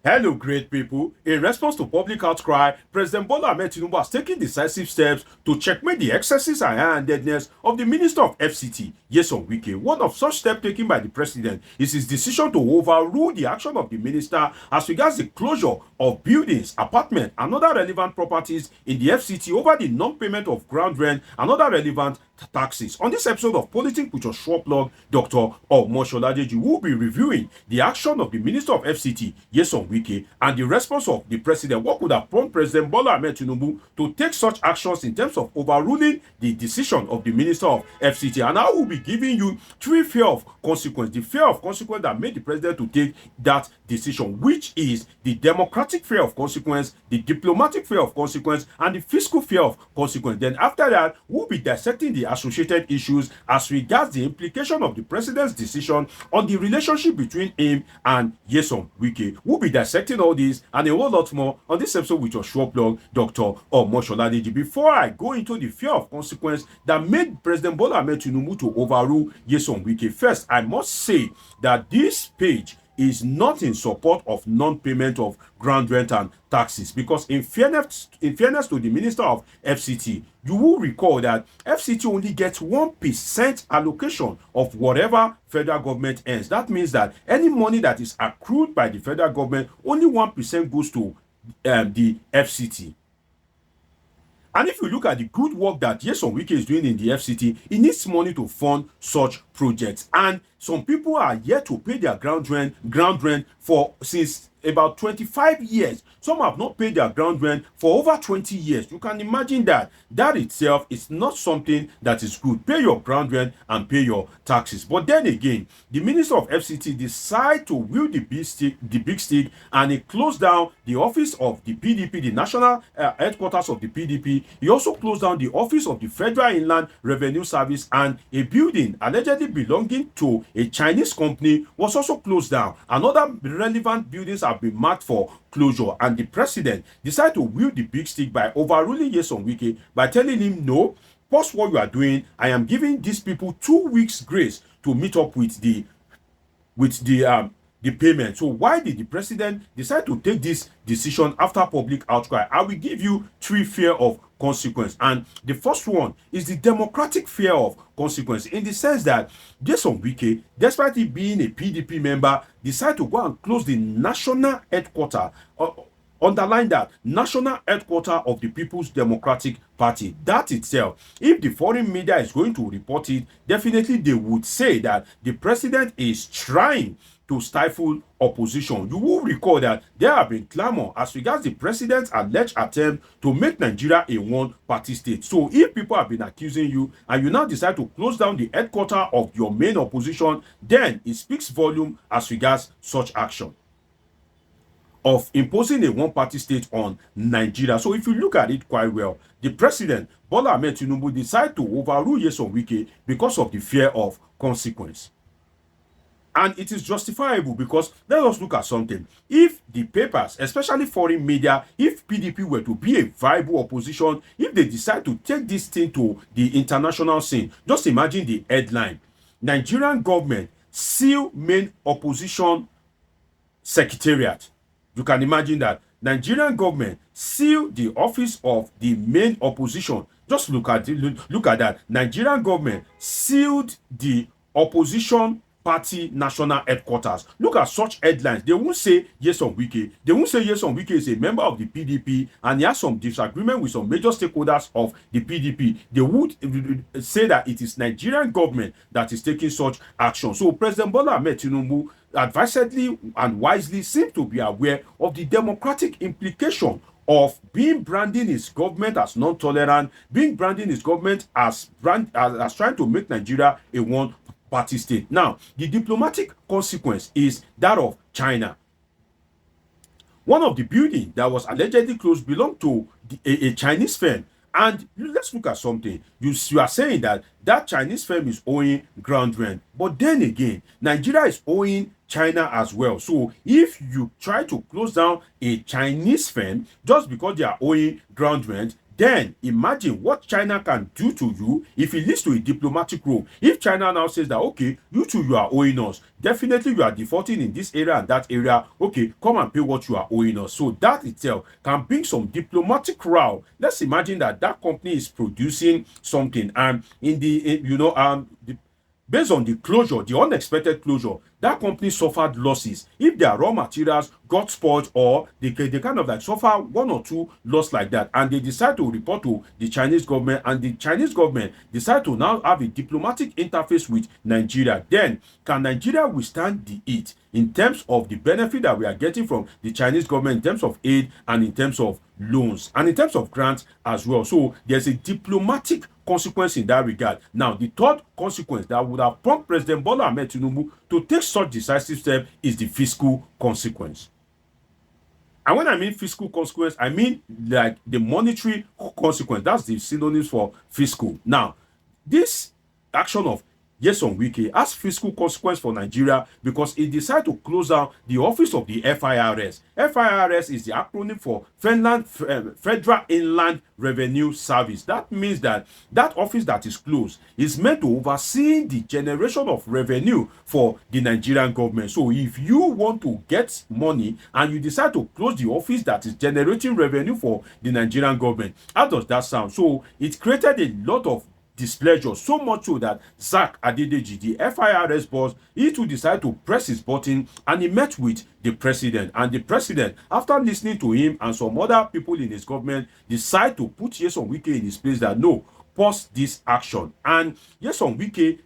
Hello, great people. In response to public outcry, President Bola Tinubu has taken decisive steps to checkmate the excesses and high-handedness of the Minister of FCT, Nyesom Wike. One of such steps taken by the president is his decision to overrule the action of the minister as regards the closure of buildings, apartments, and other relevant properties in the FCT over the non-payment of ground rent and other relevant taxes. On this episode of Politics with your short blog, Dr. Omosoladeji will be reviewing the action of the Minister of FCT, Nyesom Wike, and the response of the president. What could have prompted President Bola Tinubu to take such actions in terms of overruling the decision of the Minister of FCT? And I will be giving you three fear of consequence. The fear of consequence that made the president to take that decision, which is the democratic fear of consequence, the diplomatic fear of consequence, and the fiscal fear of consequence. Then after that, we'll be dissecting the associated issues as regards the implication of the president's decision on the relationship between him and Nyesom Wike. We'll be dissecting all this and a whole lot more on this episode with your short blog, Dr. Omosoladeji. Before I go into the fear of consequence that made President Bola Tinubu to overrule Nyesom Wike, first, I must say that this page is not in support of non-payment of ground rent and taxes, because in fairness to the Minister of FCT, you will recall that FCT only gets 1% allocation of whatever federal government earns. That means that any money that is accrued by the federal government, only 1% goes to the FCT. And if you look at the good work that Nyesom Wike is doing in the FCT, he needs money to fund such projects. And some people are yet to pay their ground rent for since about 25 years. Some have not paid their ground rent for over 20 years. You can imagine that itself is not something that is good. Pay your ground rent and pay your taxes. But then again, the Minister of FCT decided to wield the big stick, and he closed down the office of the PDP, the national headquarters of the PDP. He also closed down the office of the Federal Inland Revenue Service, and a building allegedly belonging to a Chinese company was also closed down. And other relevant buildings have been marked for closure, and the president decided to wield the big stick by overruling Nyesom Wike by telling him, no, pause what you are doing. I am giving these people 2 weeks grace to meet up with the payment. So why did the president decide to take this decision after public outcry? I will give you three fear of consequence, and the first one is the democratic fear of consequence, in the sense that Nyesom Wike, despite he being a PDP member, decided to go and close the national headquarters. Underline that, national headquarters of the People's Democratic Party. That itself, if the foreign media is going to report it, definitely they would say that the president is trying to stifle opposition. You will recall that there have been clamor as regards the president's alleged attempt to make Nigeria a one-party state. So if people have been accusing you and you now decide to close down the headquarters of your main opposition, then it speaks volume as regards such action of imposing a one-party state on Nigeria. So if you look at it quite well, the president, Bola Tinubu, decided to overrule Nyesom Wike because of the fear of consequence. And it is justifiable, because let us look at something. If the papers, especially foreign media, if PDP were to be a viable opposition, if they decide to take this thing to the international scene, just imagine the headline: Nigerian government seal main opposition secretariat. You can imagine that. Nigerian government seal the office of the main opposition. Just look at it, look at that. Nigerian government sealed the opposition party national headquarters. Look at such headlines. They won't say Nyesom Wike. They won't say Nyesom Wike is a member of the PDP and he has some disagreement with some major stakeholders of the PDP. They would say that it is Nigerian government that is taking such action. So President Bola Tinubu advisedly and wisely seems to be aware of the democratic implication of branding his government as non-tolerant, branding his government as trying to make Nigeria a one-party state. Now, the diplomatic consequence is that of China. One of the buildings that was allegedly closed belonged to a Chinese firm. And let's look at something. You are saying that Chinese firm is owing ground rent. But then again, Nigeria is owing China as well. So if you try to close down a Chinese firm just because they are owing ground rent, then imagine what China can do to you if it leads to a diplomatic role. If China now says that, okay, you two, you are owing us, definitely you are defaulting in this area and that area, okay, come and pay what you are owing us. So that itself can bring some diplomatic row. Let's imagine that that company is producing something, and based on the closure, the unexpected closure, that company suffered losses. If their raw materials got spoiled, or they kind of like suffer one or two loss like that, and they decide to report to the Chinese government, and the Chinese government decide to now have a diplomatic interface with Nigeria, then can Nigeria withstand the heat in terms of the benefit that we are getting from the Chinese government in terms of aid and in terms of loans and in terms of grants as well? So there's a diplomatic consequence in that regard. Now, the third consequence that would have prompted President Bola Tinubu to take such decisive step is the fiscal consequence. And when I mean fiscal consequence, I mean like the monetary consequence. That's the synonyms for fiscal. Now, this action of Nyesom Wike has fiscal consequence for Nigeria because it decided to close down the office of the FIRS. FIRS is the acronym for Federal Inland Revenue Service. That means that that office that is closed is meant to oversee the generation of revenue for the Nigerian government. So if you want to get money and you decide to close the office that is generating revenue for the Nigerian government, how does that sound? So it created a lot of displeasure, so much so that Zach Adedeji, the FIRS boss, he too decided to press his button, and he met with the president. And the president, after listening to him and some other people in his government, decided to put Nyesom Wike in his place that no, pause this action. And Nyesom Wike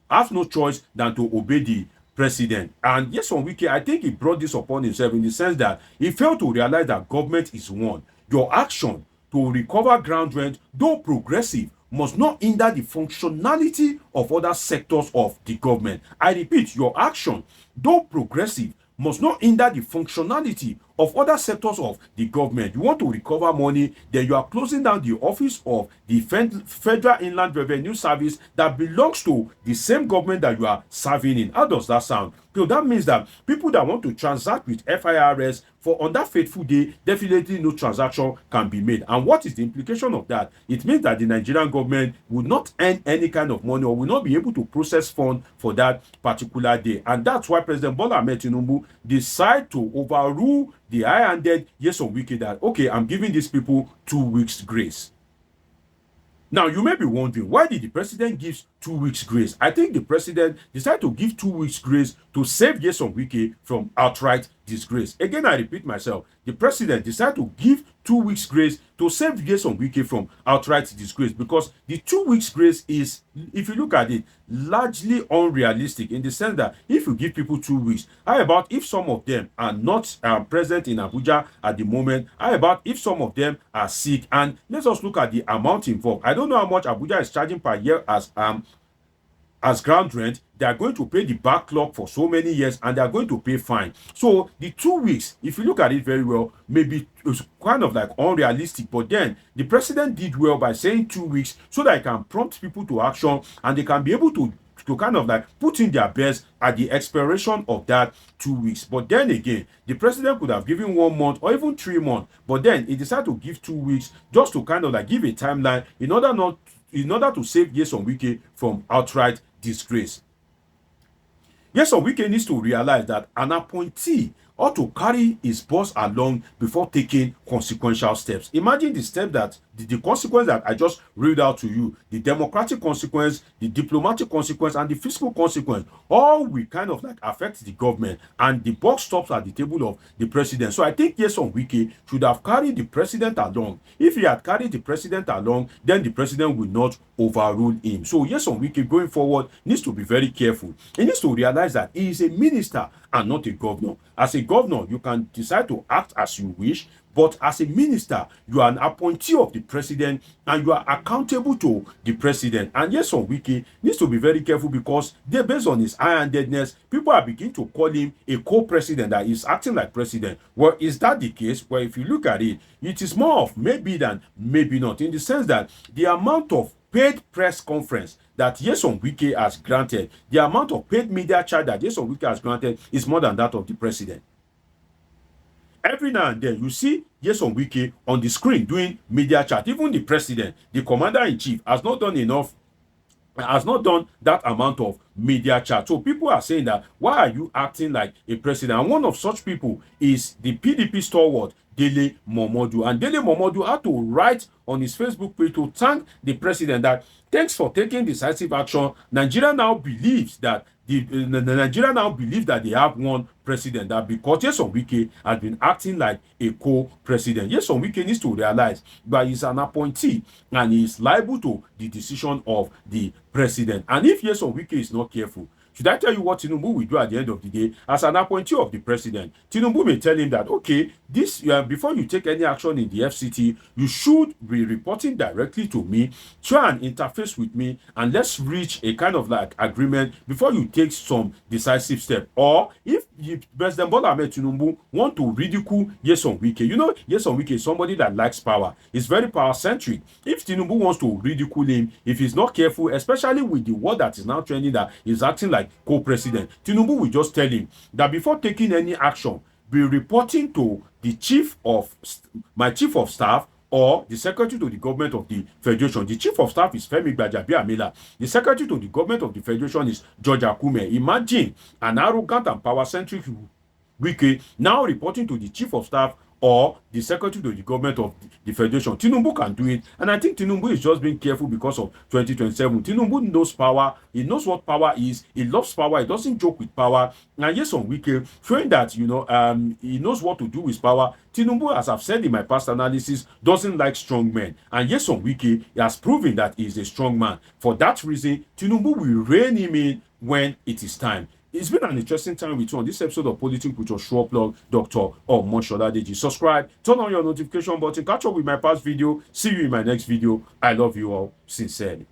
has no choice than to obey the president. And Nyesom Wike, I think he brought this upon himself in the sense that he failed to realize that government is one. Your action to recover ground rent, though progressive, must not hinder the functionality of other sectors of the government. I repeat, your action, though progressive, must not hinder the functionality of other sectors of the government. You want to recover money, then you are closing down the office of the Federal Inland Revenue Service that belongs to the same government that you are serving in. How does that sound? So that means that people that want to transact with FIRS on that fateful day, definitely no transaction can be made. And what is the implication of that? It means that the Nigerian government will not earn any kind of money or will not be able to process funds for that particular day. And that's why President Bola Tinubu decided to overrule the high-handed Nyesom Wike that, okay, I'm giving these people 2 weeks grace. Now, you may be wondering, why did the president give 2 weeks grace? I think the president decided to give 2 weeks grace to save Nyesom Wike from outright disgrace. Again, I repeat myself, the president decided to give 2 weeks grace to save Nyesom Wike from outright disgrace, because the 2 weeks grace is, if you look at it, largely unrealistic in the sense that if you give people 2 weeks, how about if some of them are not present in Abuja at the moment? How about if some of them are sick? And let's just look at the amount involved. I don't know how much Abuja is charging per year as ground rent. They are going to pay the backlog for so many years, and they are going to pay fine. So the 2 weeks, if you look at it very well, maybe it's kind of like unrealistic, but then the president did well by saying 2 weeks so that he can prompt people to action, and they can be able to kind of like put in their best at the expiration of that 2 weeks. But then again, the president could have given 1 month or even 3 months, but then he decided to give 2 weeks just to kind of like give a timeline in order to save Nyesom Wike from outright disgrace. Nyesom Wike needs to realize that an appointee ought to carry his boss along before taking consequential steps. Imagine the step that the consequence that I just read out to you, the democratic consequence, the diplomatic consequence, and the fiscal consequence, all will kind of like affect the government, and the buck stops at the table of the president. So I think Nyesom Wike should have carried the president along. If he had carried the president along, then the president will not overrule him. So Nyesom Wike going forward needs to be very careful. He needs to realize that he is a minister and not a governor. As a governor, you can decide to act as you wish, but as a minister, you are an appointee of the president and you are accountable to the president. And Nyesom Wike needs to be very careful, because based on his high-handedness, people are beginning to call him a co-president, that is acting like president. Well, is that the case? Well, if you look at it, it is more of maybe than maybe not, in the sense that the amount of paid press conference that Nyesom Wike has granted, the amount of paid media charge that Nyesom Wike has granted is more than that of the president. Every now and then, you see Nyesom Wike on the screen doing media chat. Even the president, the commander-in-chief, has not done that amount of media chat. So people are saying that, why are you acting like a president? And one of such people is the PDP stalwart Dele Momodu. And Dele Momodu had to write on his Facebook page to thank the president that thanks for taking decisive action. Nigeria now believes that Nigeria now believes that they have one president, that because Nyesom Wike has been acting like a co-president. Nyesom Wike needs to realize that he's an appointee and he is liable to the decision of the president. And if Nyesom Wike is not careful, should I tell you what Tinubu will do at the end of the day? As an appointee of the president, Tinubu may tell him that, okay, this before you take any action in the FCT, you should be reporting directly to me, try and interface with me, and let's reach a kind of like agreement before you take some decisive step. Or if President Bola Tinubu want to ridicule Nyesom Wike, you know, Nyesom Wike is somebody that likes power. He's very power-centric. If Tinubu wants to ridicule him, if he's not careful, especially with the word that is now trending that he's acting like co-president, Tinubu will just tell him that before taking any action, be reporting to the chief of staff or the secretary to the government of the federation. The chief of staff is Femi Gbajabiamila. The secretary to the government of the federation is George Akume. Imagine an arrogant and power-centric Wike now reporting to the chief of staff or the secretary to the government of the federation. Tinubu can do it, and I think Tinubu is just being careful because of 2027. Tinubu knows power. He knows what power is. He loves power. He doesn't joke with power. And Nyesom Wike showing that, you know, he knows what to do with power. Tinubu, as I've said in my past analysis, doesn't like strong men, and Nyesom Wike has proven that he is a strong man. For that reason, Tinubu will rein him in when it is time. It's been an interesting time with you on this episode of Politics with your sure plug, Dr. Omoshola Deji. Subscribe, turn on your notification button, catch up with my past video. See you in my next video. I love you all sincerely.